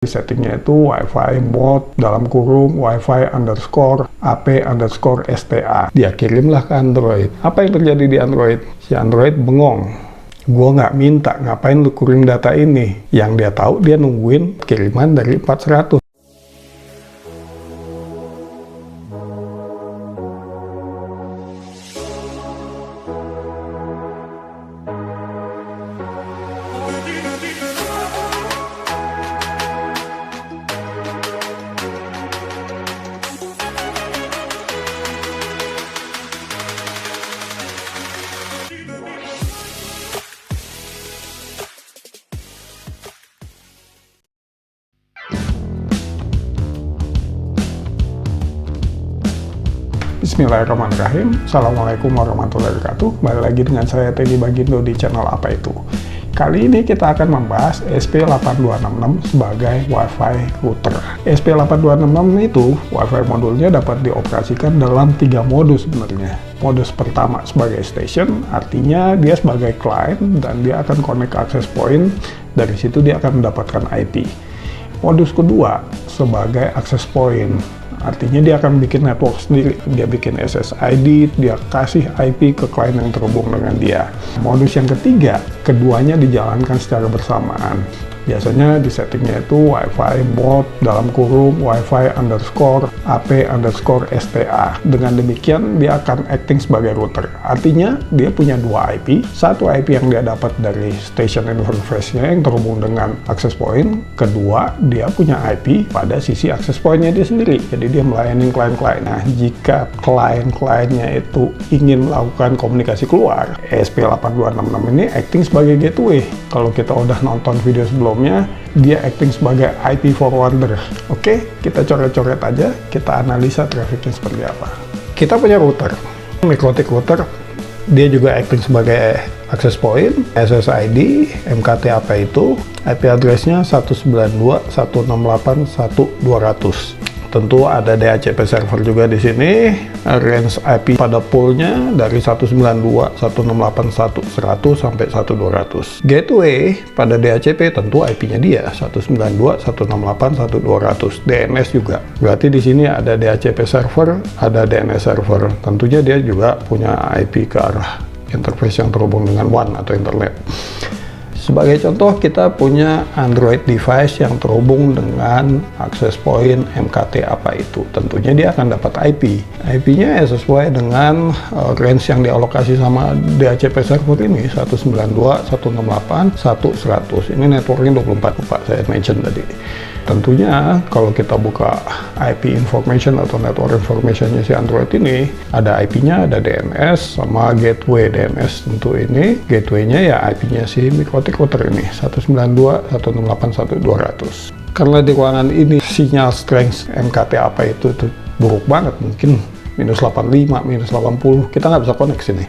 Di settingnya itu WiFi mode dalam kurung WiFi underscore AP underscore STA. Dia kirimlah ke Android. Apa yang terjadi di Android? Si Android bengong. Gua nggak minta, ngapain lu kirim data ini? Yang dia tahu, dia nungguin kiriman dari 400. Bismillahirrahmanirrahim. Assalamualaikum warahmatullahi wabarakatuh. Balik lagi dengan saya Teddy Bagindo di channel Apa Itu. Kali ini kita akan membahas ESP8266 sebagai WiFi router. ESP8266 itu WiFi modulnya dapat dioperasikan dalam 3 modus sebenarnya. Modus pertama sebagai station, artinya dia sebagai client dan dia akan connect access point. Dari situ dia akan mendapatkan IP. Modus kedua sebagai access point. Artinya dia akan bikin network sendiri, dia bikin SSID, dia kasih IP ke klien yang terhubung dengan dia. Modus yang ketiga, keduanya dijalankan secara bersamaan. Biasanya di settingnya itu WiFi mode dalam kurung WiFi underscore AP underscore STA. Dengan demikian dia akan acting sebagai router. Artinya dia punya 2 IP. Satu IP yang dia dapat dari station interface-nya yang terhubung dengan access point. Kedua, dia punya IP pada sisi access point-nya dia sendiri. Jadi dia melayani klien-klien. Nah, jika klien-kliennya itu ingin melakukan komunikasi keluar, ESP8266 ini acting sebagai gateway. Kalau kita udah nonton video sebelumnya, dia acting sebagai IP forwarder. Oke, kita coret-coret aja, kita analisa trafficnya seperti apa. Kita punya router, MikroTik router, dia juga acting sebagai access point, SSID, MKT apa itu, IP address-nya 192.168.1.200. Tentu ada DHCP server juga di sini. Range IP pada poolnya dari 192.168.1.100 sampai 1.200. Gateway pada DHCP tentu IP-nya dia 192.168.1.200. DNS juga. Berarti di sini ada DHCP server, ada DNS server. Tentunya dia juga punya IP ke arah interface yang terhubung dengan WAN atau internet. Sebagai contoh, kita punya Android device yang terhubung dengan access point MKT apa itu. Tentunya dia akan dapat IP. IP-nya sesuai dengan range yang dialokasi sama DHCP server ini, 192.168.1.100. Ini networknya 24, Pak, saya mention tadi. Tentunya kalau kita buka IP information atau network informationnya si Android ini, ada IP-nya, ada DNS, sama gateway DNS. Tentu ini gateway-nya ya IP-nya si MikroTik router ini, 192.168.1.200. Karena di ruangan ini sinyal strength MKT apa itu buruk banget, mungkin minus 85, minus 80, kita nggak bisa connect sini.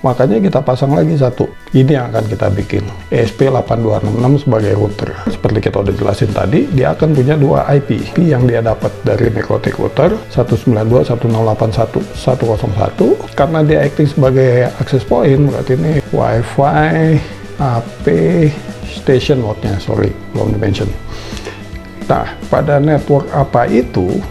Makanya kita pasang lagi satu. Ini yang akan kita bikin. ESP8266 sebagai router. Seperti kita udah jelasin tadi, dia akan punya 2 IP. IP yang dia dapat dari MikroTik router, 192.168.1.101. Karena dia acting sebagai access point, berarti ini WiFi, AP, station mode-nya, sorry, belum di-mention. Nah, pada network apa itu,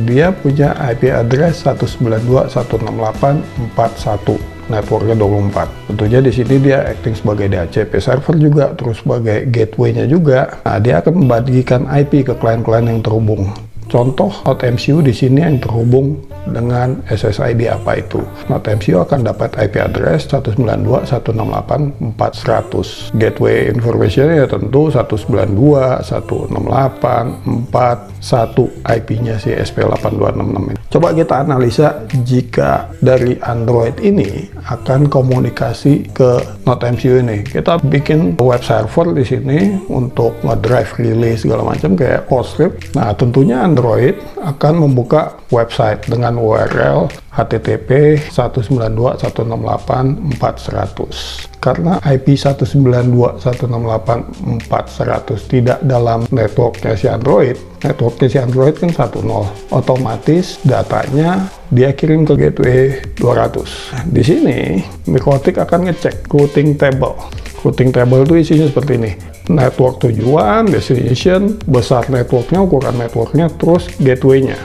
dia punya IP address 192.168.4.1, networknya 24. Tentunya di sini dia acting sebagai DHCP server juga, terus sebagai gateway-nya juga. Nah, dia akan membagikan IP ke klien-klien yang terhubung. Contoh Node MCU di sini yang terhubung dengan SSID apa itu. Node MCU akan dapat IP address 192.168.4.100. Gateway information ya tentu 192.168.4.1 IP-nya si ESP8266 ini. Coba kita analisa jika dari Android ini akan komunikasi ke Node MCU ini. Kita bikin web server di sini untuk ngedrive release segala macam kayak Postscript. Nah, tentunya Android akan membuka website dengan URL HTTP 192.168.4.100. Karena IP 192.168.4.100 tidak dalam networknya si Android, networknya si Android kan 1.0, otomatis datanya dia kirim ke gateway 200. Di sini MikroTik akan ngecek routing table. Routing table itu isinya seperti ini. network tujuan, destination, besar networknya, ukuran networknya, terus gateway-nya.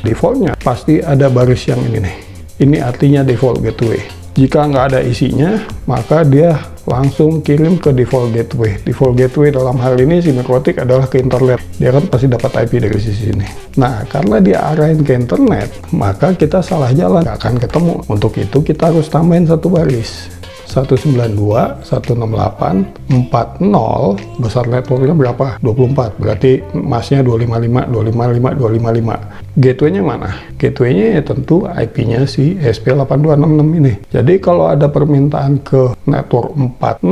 Defaultnya pasti ada baris yang ini nih. Ini artinya default gateway. Jika nggak ada isinya, maka dia langsung kirim ke default gateway. Default gateway dalam hal ini si Mikrotik adalah ke internet. Dia kan pasti dapat IP dari sisi ini. Nah, karena dia arahin ke internet, maka kita salah jalan, nggak akan ketemu. Untuk itu kita harus tambahin satu baris. 192.168.40, besar networknya berapa? 24, berarti masnya 255, 255, 255. Gateway-nya mana? Gateway-nya ya tentu IP-nya si SP8266 ini. Jadi kalau ada permintaan ke network 40,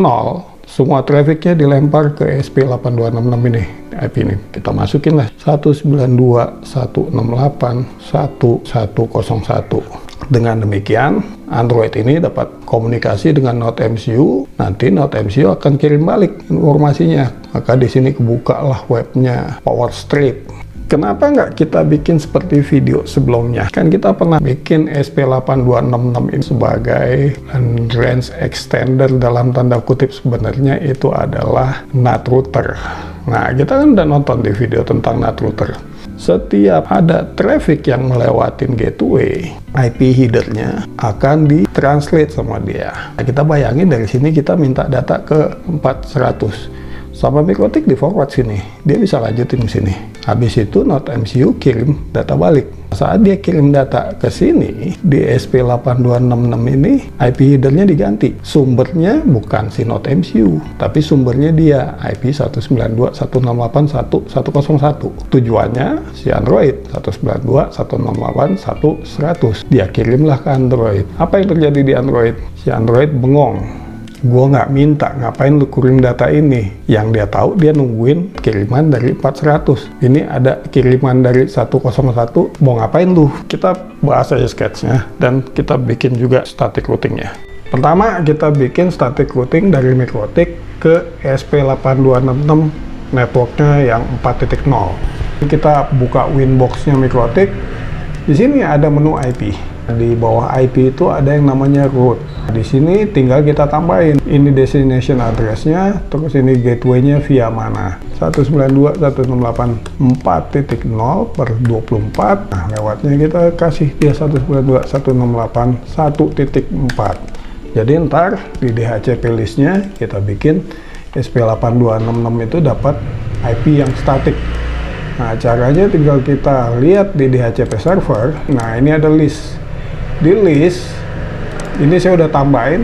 semua trafficnya dilempar ke SP8266 ini, IP ini. Kita masukin lah 192.168.1101. Dengan demikian, Android ini dapat komunikasi dengan Node MCU. Nanti Node MCU akan kirim balik informasinya. Maka di sini kebukalah webnya PowerStrip. Kenapa nggak kita bikin seperti video sebelumnya? Kan kita pernah bikin SP8266 ini sebagai range extender, dalam tanda kutip sebenarnya itu adalah NAT router. Nah, kita kan udah nonton di video tentang NAT router. Setiap ada traffic yang melewatin gateway, IP headernya akan ditranslate sama dia. Nah, kita bayangin dari sini kita minta data ke 400. Sama Mikrotik di forward sini, dia bisa lanjutin sini. Habis itu Node MCU kirim data balik. Saat dia kirim data ke sini, di SP8266 ini IP headernya diganti. Sumbernya bukan si Node MCU, tapi sumbernya dia IP 192.168.1101. Tujuannya si Android 192.168.1.100. Dia kirimlah ke Android. Apa yang terjadi di Android? Si Android bengong. Gua nggak minta, ngapain lu kirim data ini? Yang dia tahu, dia nungguin kiriman dari 400. Ini ada kiriman dari 101, mau ngapain lu? Kita bahas aja sketchnya, dan kita bikin juga static routingnya. Pertama, kita bikin static routing dari Mikrotik ke SP8266 networknya yang 4.0. Kita buka Winbox-nya Mikrotik. Di sini ada menu IP. Di bawah IP itu ada yang namanya root. Di sini tinggal kita tambahin. Ini destination address-nya, terus ini gateway-nya via mana. 192.168.4.24. Nah, lewatnya kita kasih dia 192.168.1.4. Jadi ntar di DHCP list-nya kita bikin SP8266 itu dapat IP yang static. Nah, caranya tinggal kita lihat di DHCP server. Nah, ini ada list. Di list ini saya udah tambahin.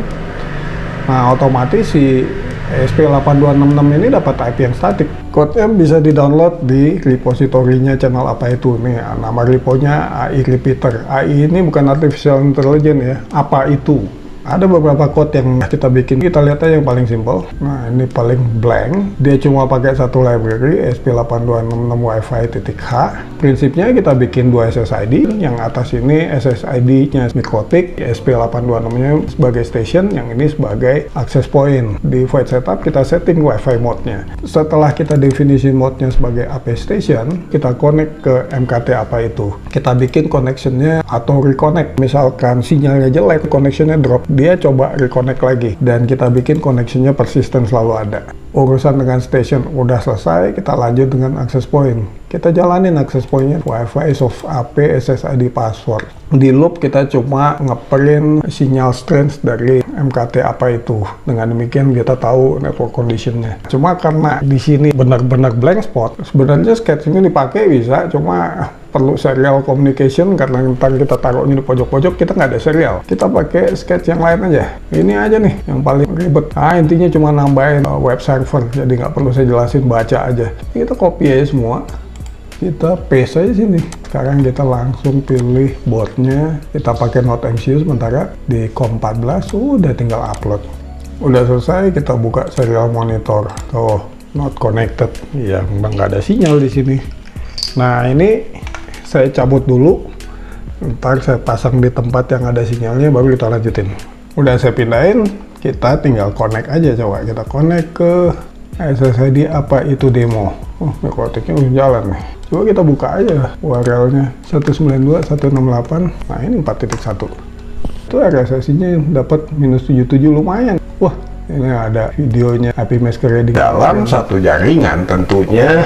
Nah, otomatis si SP8266 ini dapat IP yang static. Code-nya bisa di-download di repositorinya channel apa itu nih. Nama repo-nya AI Repeater. AI ini bukan artificial intelligence ya. Apa itu? Ada beberapa code yang kita bikin. Kita lihat aja yang paling simple. Nah, ini paling blank. Dia cuma pakai satu library, SP8266 Wi-Fi.h. Prinsipnya kita bikin dua SSID. Yang atas ini SSID-nya Mikrotik, SP8266-nya sebagai station, yang ini sebagai access point. Di void setup kita setting Wi-Fi mode-nya. Setelah kita definisi mode-nya sebagai AP station, kita connect ke MKT apa itu. Kita bikin connection-nya atau reconnect. Misalkan sinyalnya jelek, connection-nya drop, dia coba reconnect lagi, dan kita bikin connection-nya persisten selalu ada. Urusan dengan station udah selesai, kita lanjut dengan access point. Kita jalanin access point-nya, Wi-Fi, soft AP, SSID, password. Di loop kita cuma ngeprint sinyal strength dari MKT apa itu. Dengan demikian kita tahu network condition-nya. Cuma karena di sini benar-benar blank spot, sebenarnya sketch ini dipakai bisa, cuma perlu serial communication karena ntar kita taruhnya di pojok-pojok, kita nggak ada serial. Kita pakai sketch yang lain aja. Ini aja nih yang paling ribet. Intinya cuma nambahin web server, jadi nggak perlu saya jelasin, baca aja. Kita copy aja semua. Kita paste aja sini. Sekarang kita langsung pilih boardnya. Kita pakai Node MCU sementara di COM14. Udah tinggal upload. Udah selesai, kita buka serial monitor. Tuh, not connected. Ya, nggak ada sinyal di sini. Nah, ini saya cabut dulu. Ntar saya pasang di tempat yang ada sinyalnya, baru kita lanjutin. Udah saya pindahin, kita tinggal connect aja. Coba kita connect ke SSID apa itu demo. Mikrotiknya udah jalan nih. Coba kita buka aja URL-nya 192.168. Nah, ini 4.1. Itu RSSI-nya dapat -77, lumayan. Wah, Ini ada videonya IP Mask-nya di dalam satu jaringan tentunya.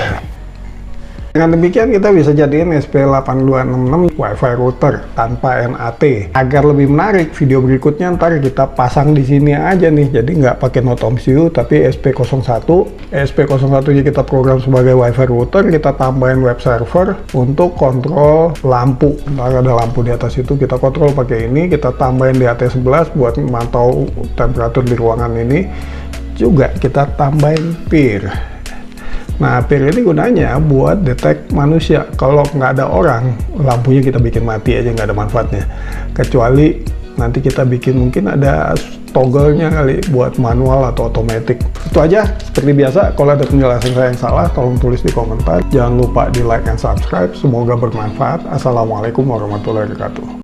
Dengan demikian kita bisa jadiin SP8266 Wi-Fi router tanpa NAT. Agar lebih menarik, video berikutnya ntar kita pasang di sini aja nih. Jadi nggak pakai Node MCU tapi SP01. SP01-nya kita program sebagai Wi-Fi router, kita tambahin web server untuk kontrol lampu. Ntar ada lampu di atas itu kita kontrol pakai ini. Kita tambahin DHT11 buat memantau temperatur di ruangan ini. Juga kita tambahin peer. Nah, peer ini gunanya buat detect manusia. Kalau nggak ada orang, lampunya kita bikin mati aja, nggak ada manfaatnya. Kecuali nanti kita bikin mungkin ada toggle-nya kali buat manual atau otomatis. Itu aja, seperti biasa. Kalau ada penjelasan saya yang salah, tolong tulis di komentar. Jangan lupa di like dan subscribe. Semoga bermanfaat. Assalamualaikum warahmatullahi wabarakatuh.